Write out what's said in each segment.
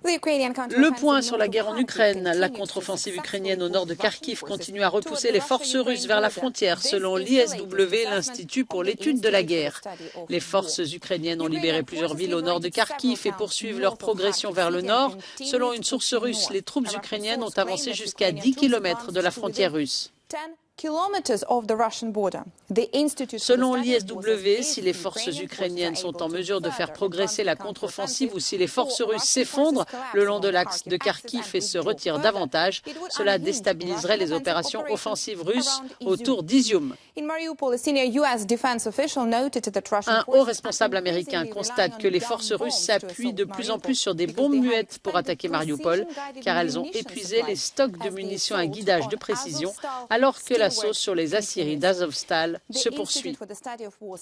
Le point sur la guerre en Ukraine. La contre-offensive ukrainienne au nord de Kharkiv continue à repousser les forces russes vers la frontière, selon l'ISW, l'Institut pour l'étude de la guerre. Les forces ukrainiennes ont libéré plusieurs villes au nord de Kharkiv et poursuivent leur progression vers le nord. Selon une source russe, les troupes ukrainiennes ont avancé jusqu'à 10 km de la frontière russe. Selon l'ISW, si les forces ukrainiennes sont en mesure de faire progresser la contre-offensive ou si les forces russes s'effondrent le long de l'axe de Kharkiv et se retirent davantage, cela déstabiliserait les opérations offensives russes autour d'Izium. Un haut responsable américain constate que les forces russes s'appuient de plus en plus sur des bombes muettes pour attaquer Mariupol, car elles ont épuisé les stocks de munitions à guidage de précision, alors que l'assaut sur les aciéries d'Azovstal se poursuit.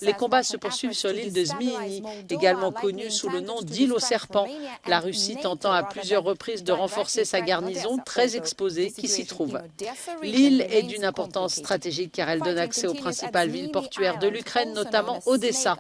Les combats se poursuivent sur l'île de Zmiïny, également connue sous le nom d'île aux serpents, la Russie tentant à plusieurs reprises de renforcer sa garnison très exposée qui s'y trouve. L'île est d'une importance stratégique car elle donne accès aux principales villes portuaires de l'Ukraine, notamment Odessa.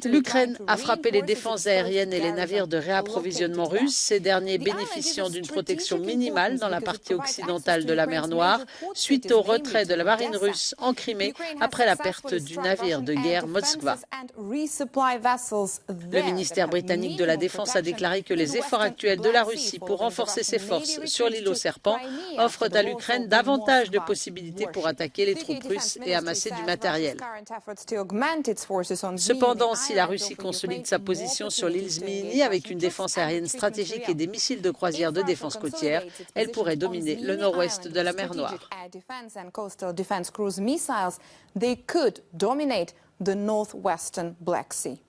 L'Ukraine a frappé les défenses aériennes et les navires de réapprovisionnement russes, ces derniers bénéficiant d'une protection minimale dans la partie occidentale de la mer Noire, suite au retrait de la marine russe en Crimée après la perte du navire de guerre Moskva. Le ministère britannique de la Défense a déclaré que les efforts actuels de la Russie pour renforcer ses forces sur l'île aux serpents offrent à l'Ukraine davantage de possibilités pour attaquer les troupes russes et amasser du matériel. Cependant, si la Russie consolide sa position sur l'île Zmiïny avec une défense aérienne stratégique et des missiles de croisière de défense côtière, elle pourrait dominer le nord-ouest de la mer Noire. They could dominate the northwestern Black Sea.